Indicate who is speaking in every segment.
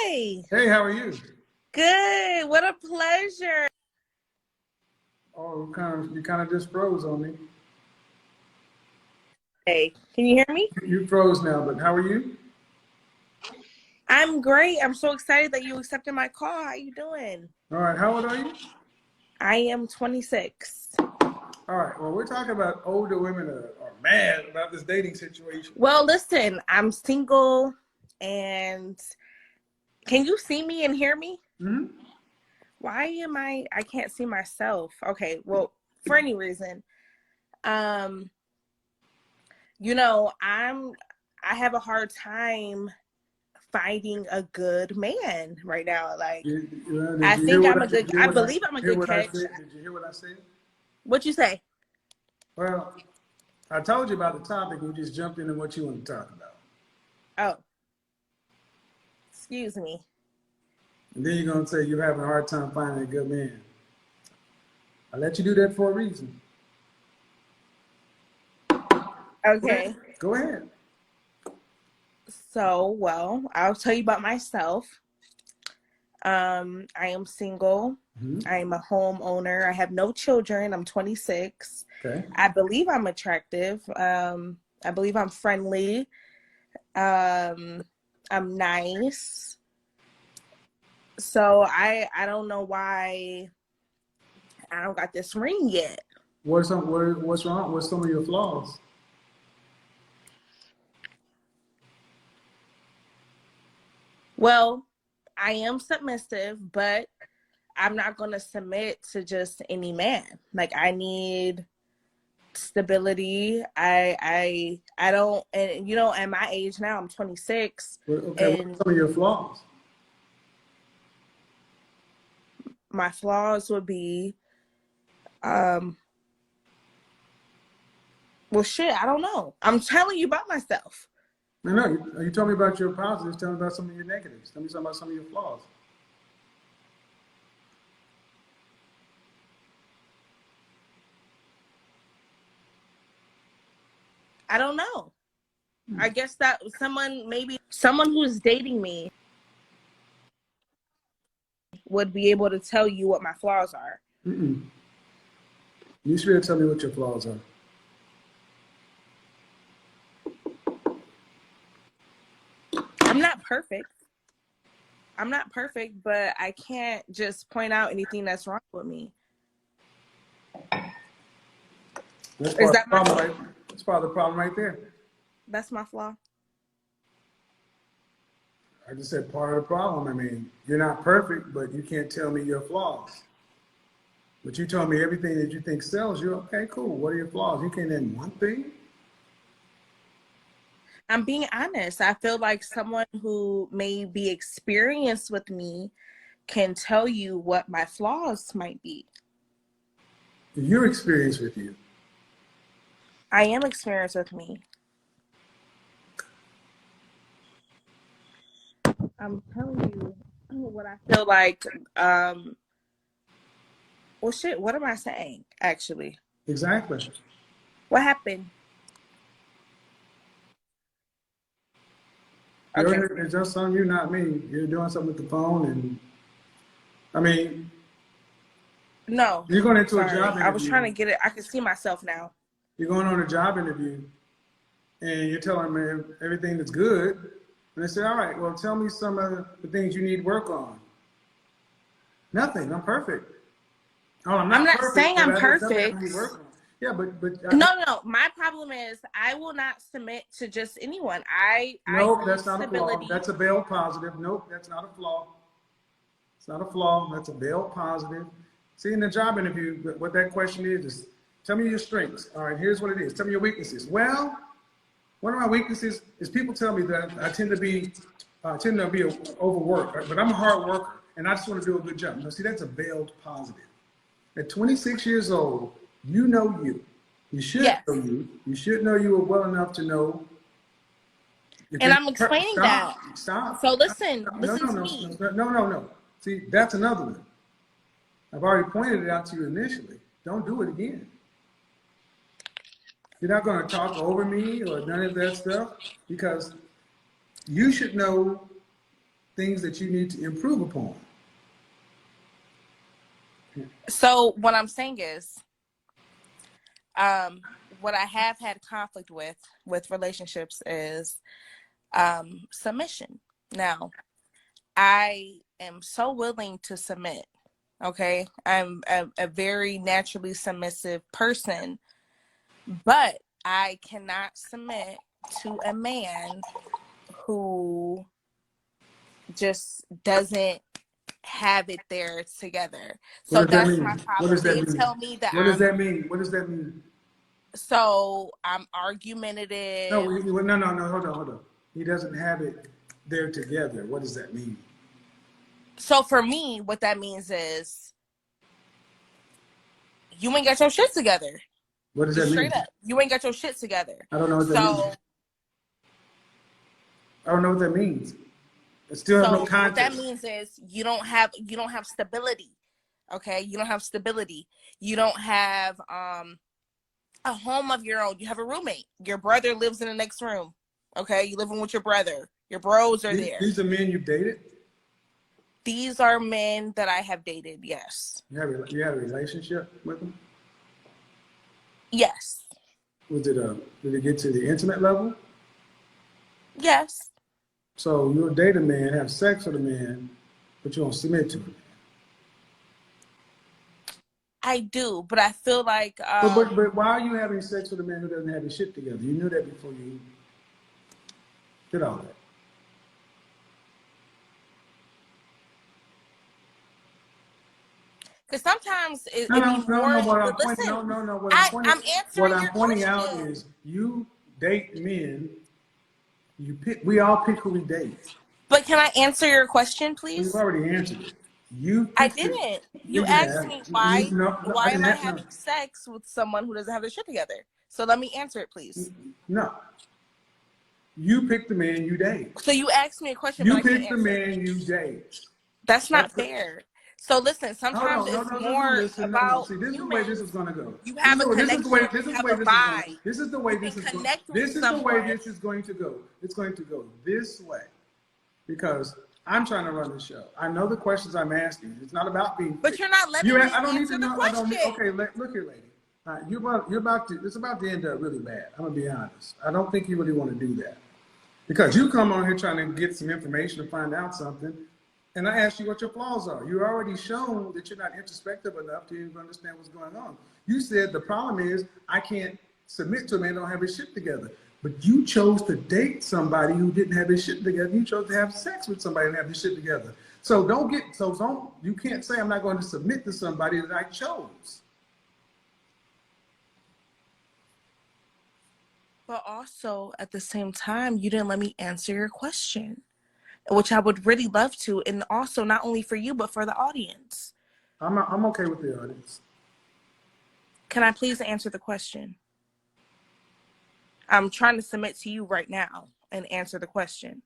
Speaker 1: Hi.
Speaker 2: Hey, how are you?
Speaker 1: Good. What a pleasure.
Speaker 2: Oh, you kind of just froze on me.
Speaker 1: Hey, can you hear me?
Speaker 2: You froze now, but how are you?
Speaker 1: I'm great. I'm so excited that you accepted my call. How you doing?
Speaker 2: All right, how old are you?
Speaker 1: I am 26.
Speaker 2: All right, well, we're talking about older women are mad about this dating situation.
Speaker 1: Well, listen, I'm single, and can you see me and hear me?
Speaker 2: Mm-hmm.
Speaker 1: Why am I can't see myself. Okay, well, for any reason. I have a hard time finding a good man right now. Like, I think I'm a good, I believe I'm a good catch.
Speaker 2: Did you hear what I said?
Speaker 1: What'd you say?
Speaker 2: Well, I told you about the topic. You just jumped into what you want to talk about.
Speaker 1: Oh, excuse me.
Speaker 2: And then you're going to say you're having a hard time finding a good man. I let you do that for a reason.
Speaker 1: Okay.
Speaker 2: Go ahead.
Speaker 1: So, well, I'll tell you about myself. I am single.
Speaker 2: Mm-hmm.
Speaker 1: I am a homeowner. I have no children. I'm 26.
Speaker 2: Okay.
Speaker 1: I believe I'm attractive. I believe I'm friendly. I'm nice. So I don't know why I don't got this ring yet.
Speaker 2: What's wrong? What's some of your flaws?
Speaker 1: Well, I am submissive, but I'm not going to submit to just any man. Like, I need stability. I don't, and at my age now, I'm 26.
Speaker 2: Okay,
Speaker 1: And
Speaker 2: what's some of your flaws?
Speaker 1: my flaws would be, well, shit, I don't know. I'm telling you about myself.
Speaker 2: No, you told me about your positives. Tell me about some of your negatives. Tell me something about some of your flaws.
Speaker 1: I don't know. I guess that someone who's dating me would be able to tell you what my flaws are.
Speaker 2: Mm-mm. You should be able to tell me what your flaws are.
Speaker 1: I'm not perfect. But I can't just point out anything that's wrong with me.
Speaker 2: That's part of the problem, right? That's part of the problem right there.
Speaker 1: That's my flaw.
Speaker 2: I just said part of the problem. I mean, you're not perfect, but you can't tell me your flaws. But you told me everything that you think sells you. Okay, cool. What are your flaws? You can't name one thing?
Speaker 1: I'm being honest. I feel like someone who may be experienced with me can tell you what my flaws might be.
Speaker 2: Your experience with you.
Speaker 1: I am experienced with me. I'm telling you what I feel like. Well, shit, what am I saying, actually?
Speaker 2: Exactly.
Speaker 1: What happened? Okay.
Speaker 2: It's just on you, not me. You're doing something with the phone, and I mean,
Speaker 1: No.
Speaker 2: you're going into
Speaker 1: Sorry.
Speaker 2: a job interview.
Speaker 1: I was trying to get it. I can see myself now.
Speaker 2: You're going on a job interview, and you're telling me everything that's good. And they say, all right, well, tell me some of the things you need work on. Nothing. I'm perfect. Oh, I'm not perfect,
Speaker 1: saying I'm
Speaker 2: perfect.
Speaker 1: perfect.
Speaker 2: Yeah,
Speaker 1: No. My problem is I will not submit to just anyone.
Speaker 2: Nope,
Speaker 1: I
Speaker 2: that's
Speaker 1: need
Speaker 2: not
Speaker 1: stability.
Speaker 2: a flaw. That's a veiled positive. Nope, that's not a flaw. It's not a flaw. That's a veiled positive. See, in the job interview, what that question is tell me your strengths. All right, here's what it is. Tell me your weaknesses. Well, one of my weaknesses is people tell me that I tend to be overworked, right? But I'm a hard worker, and I just want to do a good job. Now, see, that's a veiled positive. At 26 years old, you know you. You should know you. You should know you well enough to know.
Speaker 1: And I'm explaining that.
Speaker 2: Stop.
Speaker 1: So listen to me.
Speaker 2: No. See, that's another one. I've already pointed it out to you initially. Don't do it again. You're not going to talk over me or none of that stuff because you should know things that you need to improve upon?
Speaker 1: So what I'm saying is, what I have had conflict with relationships is submission. Now, I am so willing to submit. Okay, I'm a very naturally submissive person, but I cannot submit to a man who just doesn't have it there together.
Speaker 2: What
Speaker 1: So
Speaker 2: does that
Speaker 1: that's my
Speaker 2: mean? What
Speaker 1: problem.
Speaker 2: does that
Speaker 1: They
Speaker 2: mean?
Speaker 1: tell me that
Speaker 2: What does that mean? What does that mean?
Speaker 1: so I'm
Speaker 2: No,
Speaker 1: argumentative.
Speaker 2: no. Hold on. He doesn't have it there together. What does that mean?
Speaker 1: So for me, what that means is you ain't got your shit together.
Speaker 2: What does that
Speaker 1: Just
Speaker 2: mean?
Speaker 1: straight up. You ain't got your shit together.
Speaker 2: I don't know what that means.
Speaker 1: So
Speaker 2: I don't know what that means. I still have no
Speaker 1: what that
Speaker 2: context.
Speaker 1: means is you don't have stability. Okay? You don't have stability. You don't have a home of your own. You have a roommate. Your brother lives in the next room. Okay? You living with your brother. Your bros are there.
Speaker 2: These are men you've dated?
Speaker 1: These are men that I have dated, yes.
Speaker 2: You had a relationship with them?
Speaker 1: Yes.
Speaker 2: Did it get to the intimate level?
Speaker 1: Yes.
Speaker 2: So you'll date a man, have sex with a man, but you don't submit to him.
Speaker 1: I do, but I feel like
Speaker 2: But why are you having sex with a man who doesn't have his shit together? You knew that before you did all that.
Speaker 1: because sometimes it
Speaker 2: No.
Speaker 1: be more.
Speaker 2: What I'm
Speaker 1: But
Speaker 2: pointing,
Speaker 1: listen,
Speaker 2: no.
Speaker 1: I'm
Speaker 2: What
Speaker 1: answering
Speaker 2: I'm
Speaker 1: your
Speaker 2: pointing out
Speaker 1: question.
Speaker 2: is you date men. You pick. We all pick who we date.
Speaker 1: But can I answer your question,
Speaker 2: You've
Speaker 1: please?
Speaker 2: already answered it. You
Speaker 1: I
Speaker 2: picked it.
Speaker 1: didn't.
Speaker 2: You
Speaker 1: You asked
Speaker 2: have.
Speaker 1: me
Speaker 2: You,
Speaker 1: why.
Speaker 2: no, I
Speaker 1: Why am
Speaker 2: didn't
Speaker 1: I
Speaker 2: have, no.
Speaker 1: having sex with someone who doesn't have their shit together? So let me answer it, please.
Speaker 2: No. You pick the man you date.
Speaker 1: So you asked me a question, but
Speaker 2: You
Speaker 1: I can't
Speaker 2: pick the
Speaker 1: answer
Speaker 2: man
Speaker 1: it.
Speaker 2: you date.
Speaker 1: That's not
Speaker 2: That's the,
Speaker 1: fair. So listen,
Speaker 2: hold
Speaker 1: sometimes
Speaker 2: on,
Speaker 1: it's
Speaker 2: no,
Speaker 1: more
Speaker 2: listen, no.
Speaker 1: about
Speaker 2: See, this is the way this
Speaker 1: humans.
Speaker 2: is gonna go.
Speaker 1: You have a
Speaker 2: This is the
Speaker 1: connection.
Speaker 2: way
Speaker 1: You
Speaker 2: this is the
Speaker 1: have
Speaker 2: way
Speaker 1: a
Speaker 2: this is going.
Speaker 1: vibe.
Speaker 2: This is the way
Speaker 1: You
Speaker 2: this
Speaker 1: can
Speaker 2: is going.
Speaker 1: connect with
Speaker 2: This is the way
Speaker 1: someone.
Speaker 2: this is going to go. It's going to go this way. Because I'm trying to run the show. I know the questions I'm asking. It's not about being.
Speaker 1: But you're not letting me
Speaker 2: I don't need
Speaker 1: answer
Speaker 2: to
Speaker 1: the
Speaker 2: know. I don't.
Speaker 1: question.
Speaker 2: Okay, look here, lady. You're about to. It's about to end up really bad. I'm gonna be honest. I don't think you really want to do that because you come on here trying to get some information to find out something, and I asked you what your flaws are. You're already shown that you're not introspective enough to even understand what's going on. You said the problem is I can't submit to a man who don't have his shit together. But you chose to date somebody who didn't have his shit together. You chose to have sex with somebody and have his shit together. So you can't say I'm not going to submit to somebody that I chose.
Speaker 1: But also at the same time, you didn't let me answer your question, which I would really love to. And also not only for you, but for the audience.
Speaker 2: I'm okay with the audience.
Speaker 1: Can I please answer the question? I'm trying to submit to you right now and answer the question.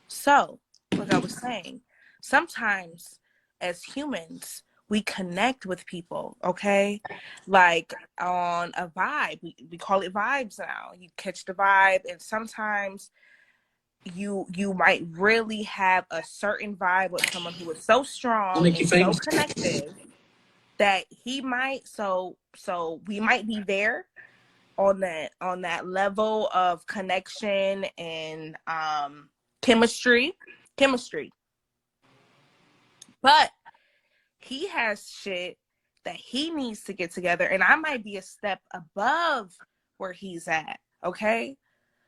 Speaker 1: So, like I was saying, sometimes as humans, we connect with people, okay? Like on a vibe. We call it vibes now. You catch the vibe, and sometimes you might really have a certain vibe with someone who is so strong and so connective that he might so we might be there on that level of connection and chemistry, but he has shit that he needs to get together, and I might be a step above where he's at. Okay,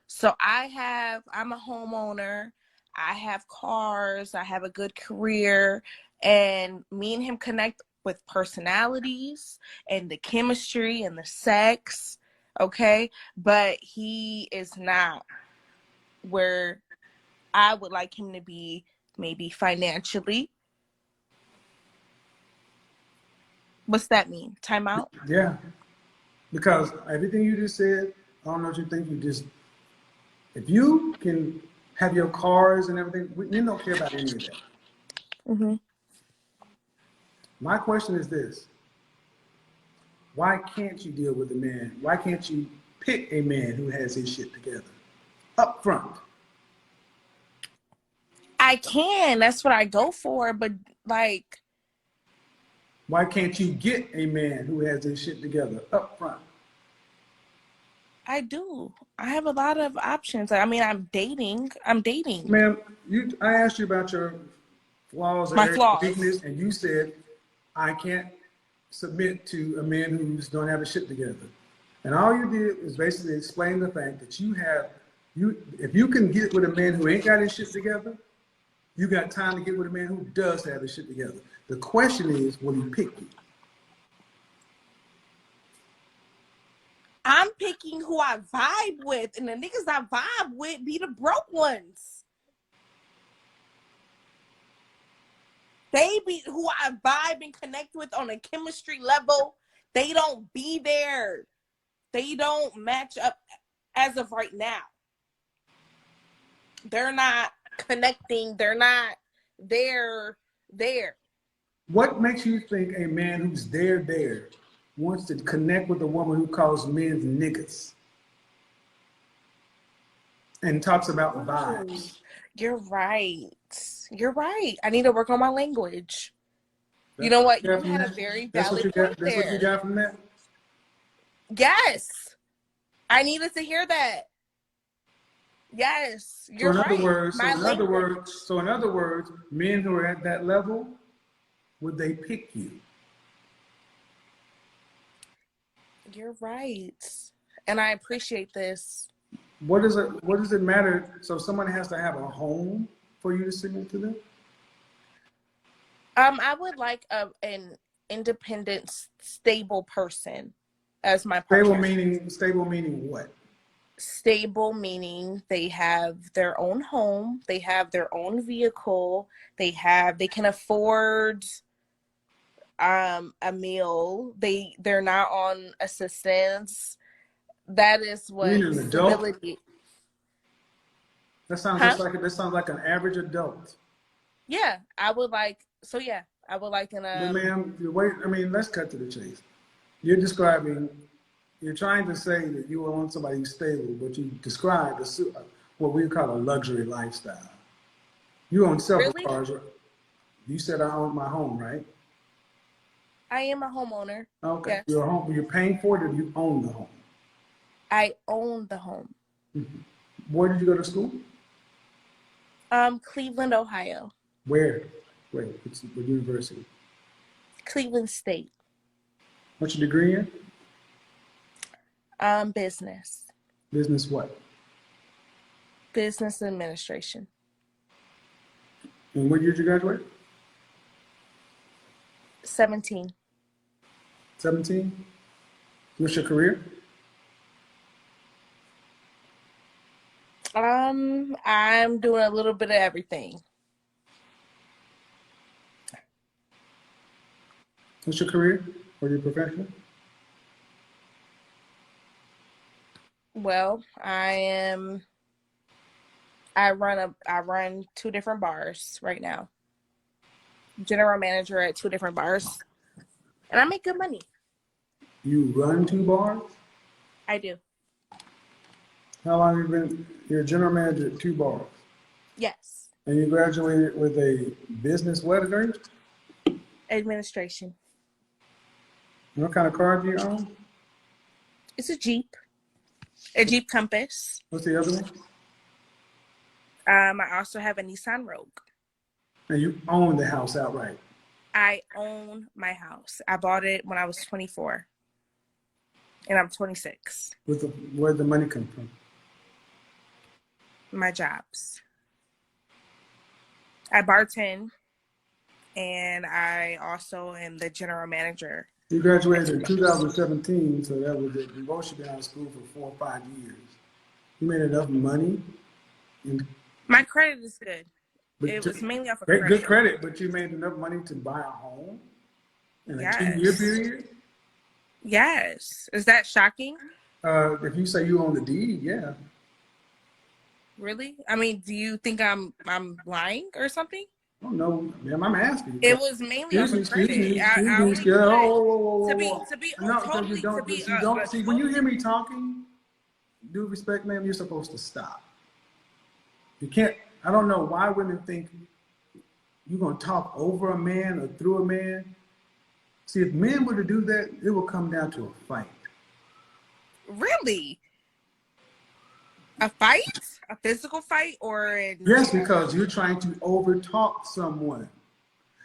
Speaker 1: so I'm a homeowner, I have cars, I have a good career, and me and him connect with personalities and the chemistry and the sex. Okay, but he is not where I would like him to be, maybe financially. What's that mean? Time out?
Speaker 2: Yeah, because everything you just said, I don't know what you think. If you can have your cars and everything, we don't care about any of that.
Speaker 1: Mm-hmm.
Speaker 2: My question is this. Why can't you deal with a man? Why can't you pick a man who has his shit together up front?
Speaker 1: I can. That's what I go for. But like,
Speaker 2: why can't you get a man who has his shit together up front?
Speaker 1: I do. I have a lot of options. I mean, I'm dating.
Speaker 2: Ma'am, I asked you about your flaws or
Speaker 1: My
Speaker 2: areas of
Speaker 1: flaws.
Speaker 2: weakness, and you said, I can't submit to a man who's don't have his shit together. And all you did is basically explain the fact that if you can get with a man who ain't got his shit together, you got time to get with a man who does have his shit together. The question is, will he pick you?
Speaker 1: I'm picking who I vibe with, and the niggas I vibe with be the broke ones. They be who I vibe and connect with on a chemistry level. They don't be there. They don't match up as of right now. They're not connecting. They're not there.
Speaker 2: What makes you think a man who's there wants to connect with a woman who calls men niggas and talks about vibes?
Speaker 1: You're right. You're right. I need to work on my language. You know what? You had a very valid point there.
Speaker 2: That's what you got from that?
Speaker 1: Yes. I needed to hear that. Yes. You're right.
Speaker 2: So in other words, men who are at that level, would they pick you?
Speaker 1: You're right. And I appreciate this.
Speaker 2: What does it matter? So someone has to have a home for you to submit to them?
Speaker 1: I would like an independent, stable person as my partner.
Speaker 2: Stable meaning what?
Speaker 1: Stable meaning they have their own home, they have their own vehicle, they can afford a meal, they're not on assistance. That is what stability.
Speaker 2: That sounds like an average adult.
Speaker 1: Yeah, I would like an
Speaker 2: ma'am, let's cut to the chase. You're trying to say that you want somebody who's stable, but you describe what we call a luxury lifestyle. You own several cars. You said I own my home, right?
Speaker 1: I am a homeowner.
Speaker 2: Okay.
Speaker 1: Yes.
Speaker 2: You're paying for it, or you own the home?
Speaker 1: I own the home.
Speaker 2: Mm-hmm. Where did you go to school?
Speaker 1: Cleveland, Ohio.
Speaker 2: Where? What university?
Speaker 1: Cleveland State.
Speaker 2: What's your degree in?
Speaker 1: Business.
Speaker 2: Business what?
Speaker 1: Business administration.
Speaker 2: And what year did you graduate?
Speaker 1: 17.
Speaker 2: 17? What's your career?
Speaker 1: I'm doing a little bit of everything.
Speaker 2: What's your career or your profession?
Speaker 1: Well, I run 2 different bars right now. General manager at 2 different bars. And I make good money.
Speaker 2: You run 2 bars?
Speaker 1: I do.
Speaker 2: How long have you been your general manager at 2 bars?
Speaker 1: Yes.
Speaker 2: And you graduated with a business what degree?
Speaker 1: Administration.
Speaker 2: And what kind of car do you own?
Speaker 1: It's a Jeep. A Jeep Compass.
Speaker 2: What's the other one?
Speaker 1: I also have a Nissan Rogue.
Speaker 2: And you own the house outright?
Speaker 1: I own my house. I bought it when I was 24. And I'm 26.
Speaker 2: Where'd the money come from?
Speaker 1: My jobs. I bartend, and I also am the general manager.
Speaker 2: You graduated in 2017, so that was it. You've both been out of school for 4 or 5 years. You made enough money.
Speaker 1: My credit is good. It was mainly off of credit.
Speaker 2: Good credit, but you made enough money to buy a home in a 2-year period?
Speaker 1: Yes. Is that shocking?
Speaker 2: If you say you own the deed, yeah.
Speaker 1: Really? I mean, do you think I'm lying or something?
Speaker 2: Oh no, ma'am, I'm asking you.
Speaker 1: It was mainly off of credit.
Speaker 2: See, when you hear me talking, due respect, ma'am, you're supposed to stop. You can't I don't know why women think you're going to talk over a man or through a man. See, if men were to do that, it will come down to a fight.
Speaker 1: Really? A fight? A physical fight or
Speaker 2: Yes, because you're trying to overtalk someone.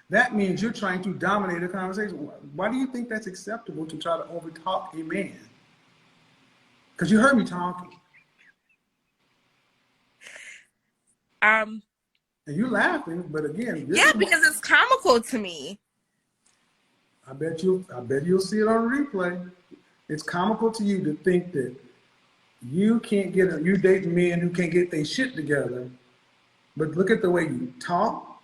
Speaker 2: That means you're trying to dominate a conversation. Why do you think that's acceptable to try to overtalk a man? Because you heard me talking. And you're laughing, but again,
Speaker 1: yeah, because it's comical to me.
Speaker 2: I bet you'll see it on replay. It's comical to you to think that you date men who can't get their shit together, but look at the way you talk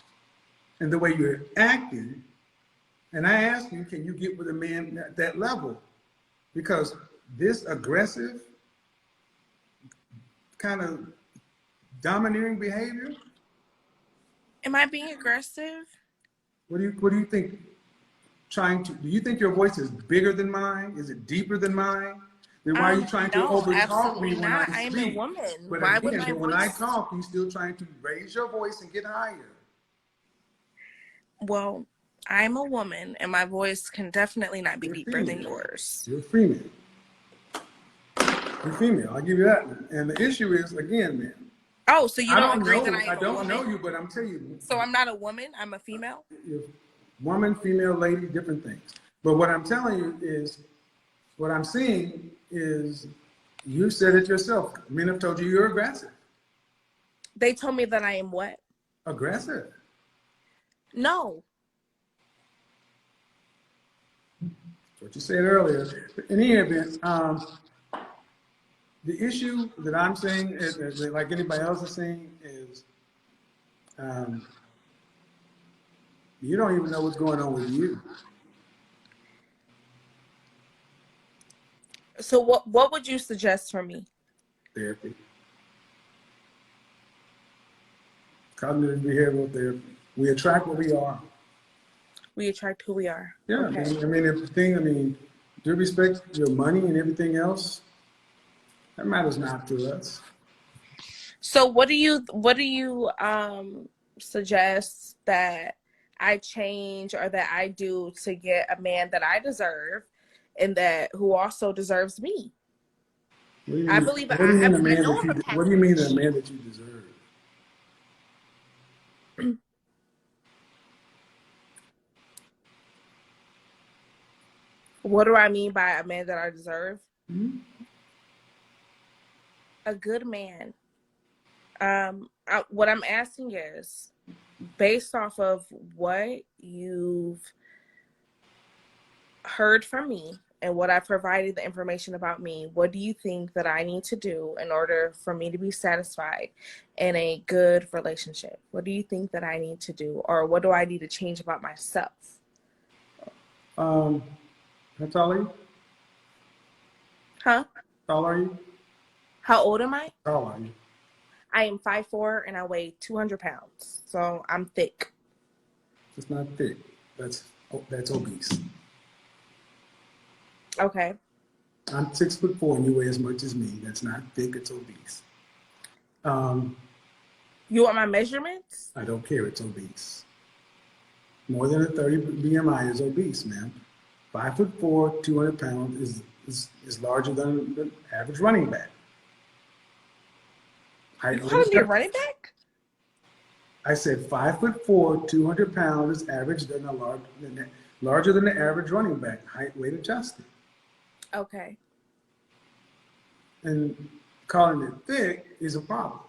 Speaker 2: and the way you're acting. And I ask you, can you get with a man at that level? Because this aggressive kind of domineering behavior.
Speaker 1: Am I being aggressive?
Speaker 2: What do you think? Do you think your voice is bigger than mine? Is it deeper than mine? Then why are you trying to overtalk me when I speak?
Speaker 1: I am a woman.
Speaker 2: But
Speaker 1: Why
Speaker 2: again,
Speaker 1: would my voice...
Speaker 2: when I talk, you're still trying to raise your voice and get higher.
Speaker 1: Well, I'm a woman, and my voice can definitely not be deeper than yours.
Speaker 2: You're a female. You're female. I'll give you that one. And the issue is, again, man.
Speaker 1: Oh, so you don't agree that
Speaker 2: I don't know you, but I'm telling you.
Speaker 1: So I'm not a woman. I'm a female.
Speaker 2: You're woman, female, lady, different things. But what I'm telling you is, what I'm seeing is, you said it yourself. Men have told you you're aggressive.
Speaker 1: They told me that I am what?
Speaker 2: Aggressive.
Speaker 1: No.
Speaker 2: That's what you said earlier. In any event, the issue that I'm saying, is, like anybody else is saying, is you don't even know what's going on with you.
Speaker 1: So what would you suggest for me?
Speaker 2: Therapy. Cognitive behavioral therapy. We attract what we are.
Speaker 1: We attract who we are.
Speaker 2: Yeah,
Speaker 1: okay.
Speaker 2: I mean, do respect your money and everything else? That matters not to us.
Speaker 1: So what do you suggest that I change or that I do to get a man that I deserve and that who also deserves me? I believe
Speaker 2: what do you mean the man that you deserve?
Speaker 1: What do I mean by a man that I deserve?
Speaker 2: Mm-hmm.
Speaker 1: A good man. What I'm asking is, based off of what you've heard from me and what I provided the information about me, what do you think that I need to do in order for me to be satisfied in a good relationship? What do you think that I need to do, or what do I need to change about myself?
Speaker 2: How tall are you?
Speaker 1: Huh?
Speaker 2: How tall are you?
Speaker 1: How old am I?
Speaker 2: How tall are you?
Speaker 1: I am 5'4" and I weigh 200 pounds. So I'm thick.
Speaker 2: It's not thick. That's obese.
Speaker 1: Okay.
Speaker 2: I'm 6'4" and you weigh as much as me. That's not thick, it's obese.
Speaker 1: You want my measurements?
Speaker 2: I don't care, it's obese. More than a 30 BMI is obese, man. 5'4", 200 pounds is larger than the average running back.
Speaker 1: You calling me a running back?
Speaker 2: I said 5'4", 200 pounds is larger than the average running back, height, weight adjusted.
Speaker 1: Okay.
Speaker 2: And calling it thick is a problem.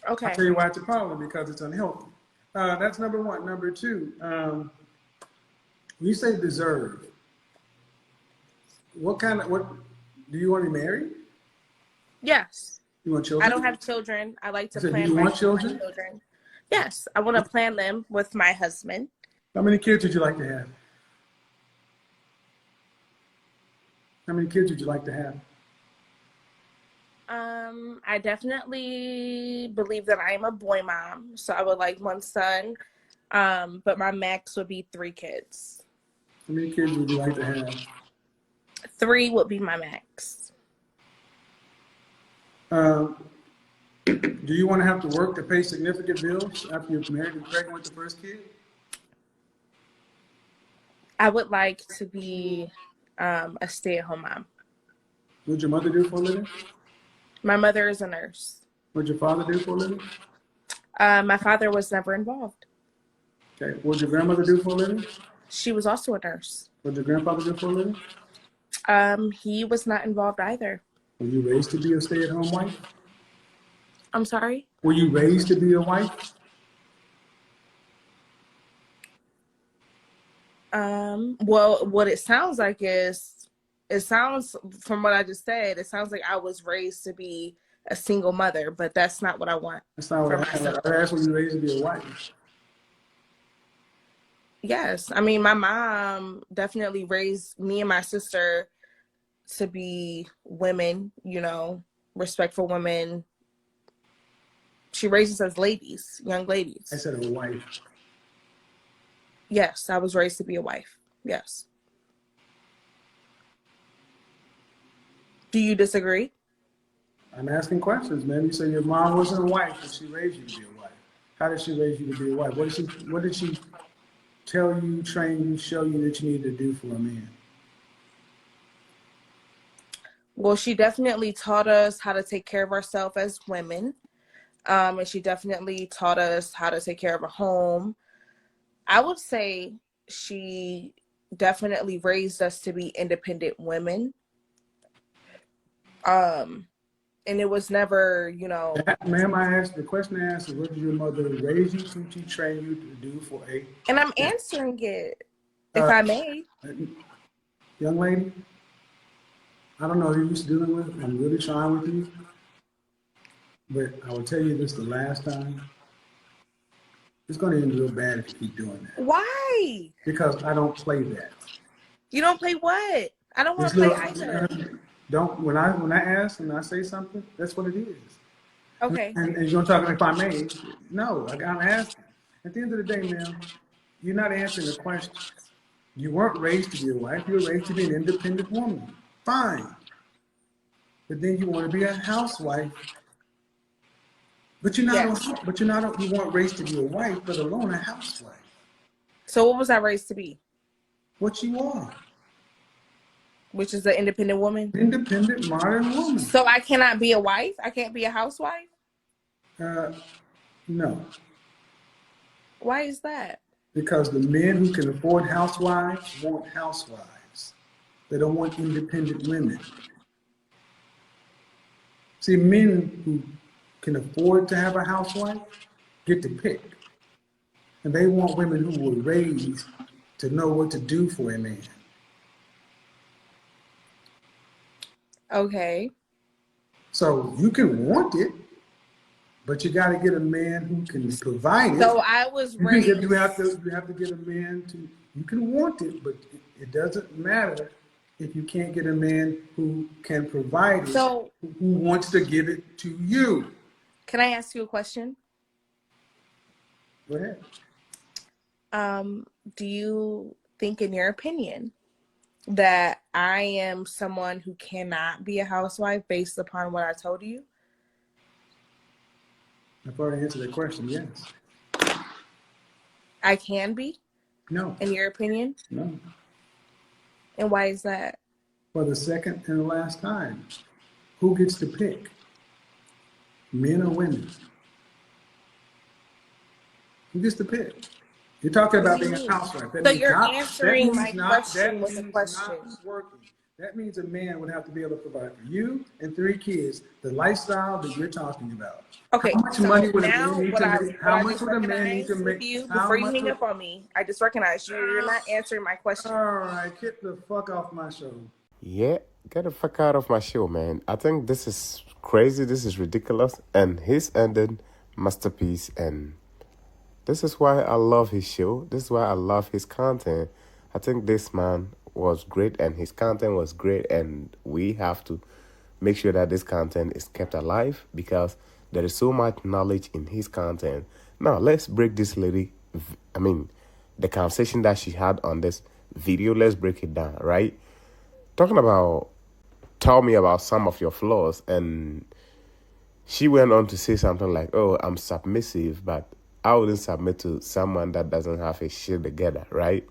Speaker 1: Okay.
Speaker 2: I'll tell you why it's a problem, because it's unhealthy. That's number one. Number two, when you say deserve, what do you want to be married?
Speaker 1: Yes.
Speaker 2: You want children?
Speaker 1: I don't have children. I like to plan.
Speaker 2: Do you want children?
Speaker 1: Yes, I want to plan them with my husband.
Speaker 2: How many kids would you like to have? How many kids would you like to have?
Speaker 1: I definitely believe that I am a boy mom, so I would like one son. But my max would be 3 kids.
Speaker 2: How many kids would you like to have?
Speaker 1: 3 would be my max.
Speaker 2: Do you want to have to work to pay significant bills after you're married and pregnant with the first kid?
Speaker 1: I would like to be a stay-at-home mom.
Speaker 2: What'd your mother do for a living?
Speaker 1: My mother is a nurse.
Speaker 2: What'd your father do for a living?
Speaker 1: My father was never involved.
Speaker 2: Okay. What'd your grandmother do for a living?
Speaker 1: She was also a nurse.
Speaker 2: What'd your grandfather do for a living?
Speaker 1: He was not involved either.
Speaker 2: Were you raised to be a stay-at-home wife?
Speaker 1: I'm sorry?
Speaker 2: Were you raised to be a wife?
Speaker 1: Well, what it sounds like is, it sounds, from what I just said, it sounds like I was raised to be a single mother, but that's not what I want.
Speaker 2: That's not what I asked. I asked, were you raised to be a wife?
Speaker 1: Yes. I mean, my mom definitely raised me and my sister to be women, you know, respectful women. She raised us as ladies, young ladies.
Speaker 2: I said a wife.
Speaker 1: Yes, I was raised to be a wife. Yes. Do you disagree?
Speaker 2: I'm asking questions, man. You say your mom wasn't a wife, but she raised you to be a wife. How did she raise you to be a wife? What did she tell you, train you, show you that you need to do for a man?
Speaker 1: Well, she definitely taught us how to take care of ourselves as women. And she definitely taught us how to take care of a home. I would say she definitely raised us to be independent women. And it was never, you know.
Speaker 2: Ma'am, I asked, the question I asked is, what did your mother raise you to train you to do for a...
Speaker 1: And I'm answering it, if I may.
Speaker 2: Young lady, I don't know who you're dealing with. I'm really trying with you. But I will tell you this the last time. It's going to end real bad if you keep doing that.
Speaker 1: Why?
Speaker 2: Because I don't play that.
Speaker 1: You don't play what? I don't want to play either.
Speaker 2: Don't, when I ask and I say something, that's what it is.
Speaker 1: Okay.
Speaker 2: And you're going to talk if I may. No, I'm asking. At the end of the day, ma'am, you're not answering the question. You weren't raised to be a wife. You were raised to be an independent woman. Fine. But then you want to be a housewife. But you're not.
Speaker 1: Yes.
Speaker 2: You weren't raised to be a wife, but alone a housewife.
Speaker 1: So what was I raised to be?
Speaker 2: What you are.
Speaker 1: Which is an independent woman?
Speaker 2: Independent, modern woman.
Speaker 1: So I cannot be a wife? I can't be a housewife?
Speaker 2: No.
Speaker 1: Why is that?
Speaker 2: Because the men who can afford housewives want housewives. They don't want independent women. See, men who can afford to have a housewife get to pick. And they want women who were raised to know what to do for a man.
Speaker 1: Okay.
Speaker 2: So you can want it, but you got to get a man who can provide it.
Speaker 1: So I was raised.
Speaker 2: You have to get a man to. You can want it, but it doesn't matter if you can't get a man who can provide it.
Speaker 1: So
Speaker 2: who wants to give it to you?
Speaker 1: Can I ask you a question?
Speaker 2: Go ahead.
Speaker 1: Do you think, in your opinion, that I am someone who cannot be a housewife based upon what I told you?
Speaker 2: I've already answered that question, yes.
Speaker 1: I can be?
Speaker 2: No.
Speaker 1: In your opinion?
Speaker 2: No.
Speaker 1: And why is that?
Speaker 2: For the second and the last time, who gets to pick? Men or women? Who gets to pick? You're talking about being a housewife.
Speaker 1: So you're answering my question with a question.
Speaker 2: That means a man would have to be able to provide for you and 3 kids the lifestyle that you're talking about.
Speaker 1: Okay,
Speaker 2: how much
Speaker 1: so
Speaker 2: money would
Speaker 1: now
Speaker 2: a man need
Speaker 1: what
Speaker 2: to
Speaker 1: I,
Speaker 2: make?
Speaker 1: what
Speaker 2: How
Speaker 1: I
Speaker 2: much
Speaker 1: just
Speaker 2: would a man need to
Speaker 1: recognized
Speaker 2: make?
Speaker 1: with you, before you hang up on me, I just recognized you're not answering my question.
Speaker 2: All right, get the fuck off my show.
Speaker 3: Yeah, get the fuck out of my show, man. I think this is crazy. This is ridiculous. And his ending, masterpiece. And this is why I love his show. This is why I love his content. I think this man was great and his content was great. And we have to make sure that this content is kept alive because there is so much knowledge in his content. Now, let's break this lady, the conversation that she had on this video. Let's break it down, right? Talking about, tell me about some of your flaws. And she went on to say something like, oh, I'm submissive, but I wouldn't submit to someone that doesn't have his shit together, right?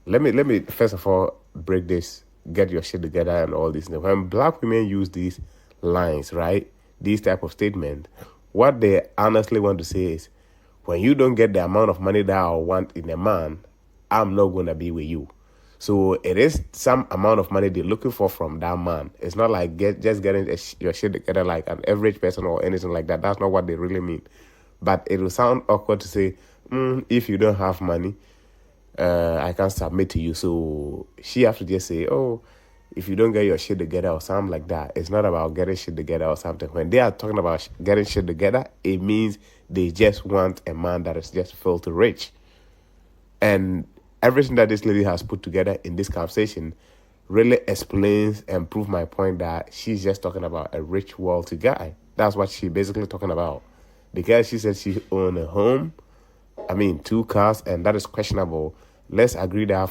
Speaker 3: Let me first of all break this, get your shit together and all these things. When black women use these lines, right, these type of statements, what they honestly want to say is, when you don't get the amount of money that I want in a man, I'm not going to be with you. So it is some amount of money they're looking for from that man. It's not like just getting your shit together like an average person or anything like that. That's not what they really mean. But it will sound awkward to say, if you don't have money, I can't submit to you. So she have to just say, oh, if you don't get your shit together or something like that. It's not about getting shit together or something. When they are talking about getting shit together, it means they just want a man that is just filthy rich. And everything that this lady has put together in this conversation really explains and proves my point that she's just talking about a rich, wealthy guy. That's what she's basically talking about. Because she said she owned a home, 2 cars, and that is questionable. Let's agree that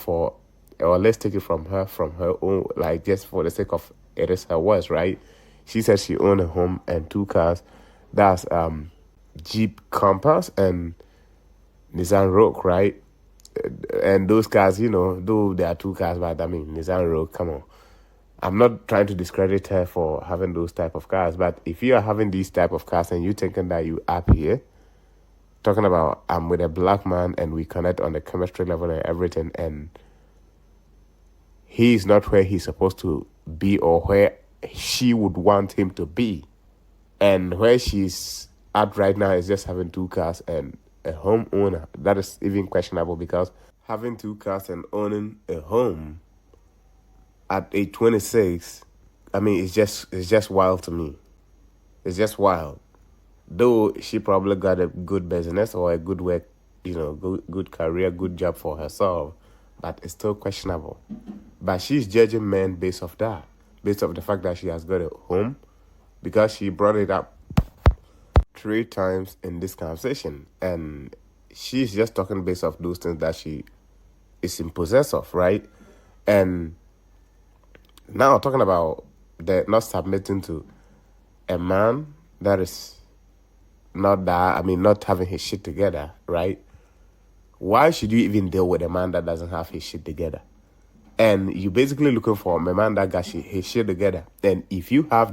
Speaker 3: let's take it from her own, like just for the sake of it is her words, right? She said she owned a home and 2 cars. That's Jeep Compass and Nissan Rogue, right? And those cars, though there are 2 cars, but Nissan Rogue, come on. I'm not trying to discredit her for having those type of cars, but if you are having these type of cars and you thinking that you up here, talking about I'm with a black man and we connect on the chemistry level and everything, and he's not where he's supposed to be or where she would want him to be. And where she's at right now is just having 2 cars and a home owner. That is even questionable because having 2 cars and owning a home at age 26, it's just wild to me. It's just wild. Though she probably got a good business or a good work, good career, good job for herself, but it's still questionable. But she's judging men based off that, based off the fact that she has got a home, because she brought it up 3 times in this conversation, and she's just talking based off those things that she is in possess of, right? And now talking about the not submitting to a man that is not having his shit together, right? Why should you even deal with a man that doesn't have his shit together? And you basically looking for a man that got his shit together. And if you have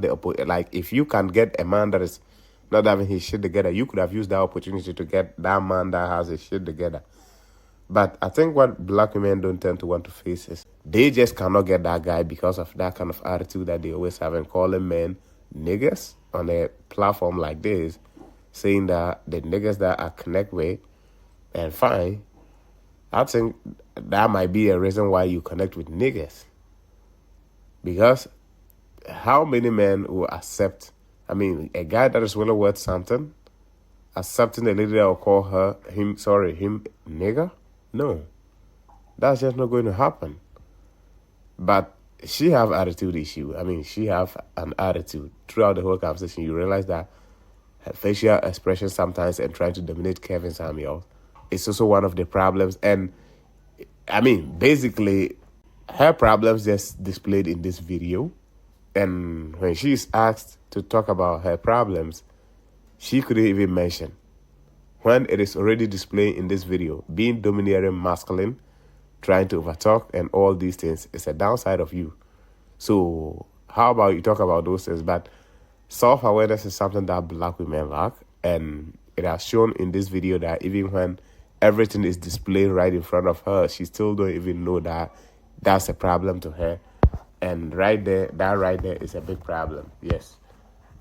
Speaker 3: if you can get a man that is not having his shit together, you could have used that opportunity to get that man that has his shit together. But I think what black women don't tend to want to face is they just cannot get that guy because of that kind of attitude that they always have and calling men niggas on a platform like this, saying that the niggas that I connect with and fine, I think that might be a reason why you connect with niggas. Because how many men will accept, a guy that is really worth something, accepting a lady that will call him nigger? No. That's just not going to happen. But she have attitude issue. She have an attitude. Throughout the whole conversation, you realize that her facial expression sometimes and trying to dominate Kevin Samuels is also one of the problems. And basically, her problems just displayed in this video. And when she is asked to talk about her problems, she couldn't even mention. When it is already displayed in this video, being domineering masculine, trying to overtalk and all these things is a downside of you. So how about you talk about those things? But self-awareness is something that black women lack. And it has shown in this video that even when everything is displayed right in front of her, she still don't even know that that's a problem to her. And that right there is a big problem. Yes,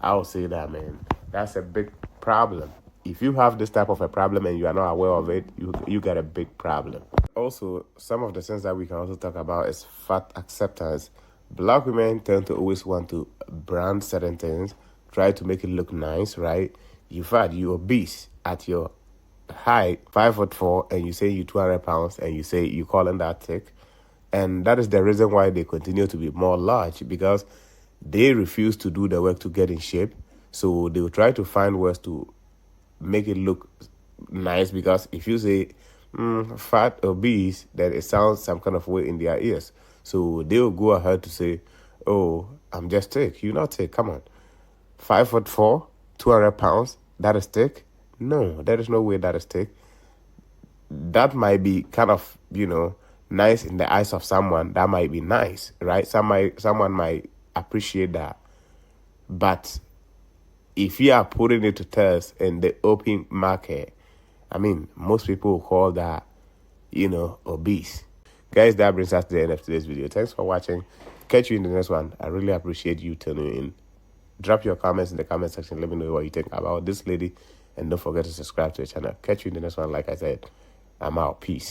Speaker 3: I will say that, man. That's a big problem. If you have this type of a problem and you are not aware of it, you got a big problem. Also, some of the things that we can also talk about is fat acceptance. Black women tend to always want to brand certain things, try to make it look nice, right? You fat, you obese at your height, 5'4", and you say you 200 pounds, and you say you calling that thick. And that is the reason why they continue to be more large, because they refuse to do the work to get in shape. So they will try to find ways to make it look nice, because if you say fat, obese, then it sounds some kind of way in their ears. So they will go ahead to say, oh, I'm just thick. You're not thick. Come on. 5'4", 200 pounds, that is thick? No, there is no way that is thick. That might be kind of, nice in the eyes of someone. That might be nice, right? Someone might appreciate that. But if you are putting it to test in the open market, I mean, most people will call that, obese. Guys, that brings us to the end of today's video. Thanks for watching. Catch you in the next one. I really appreciate you tuning in. Drop your comments in the comment section. Let me know what you think about this lady. And don't forget to subscribe to the channel. Catch you in the next one. Like I said, I'm out. Peace.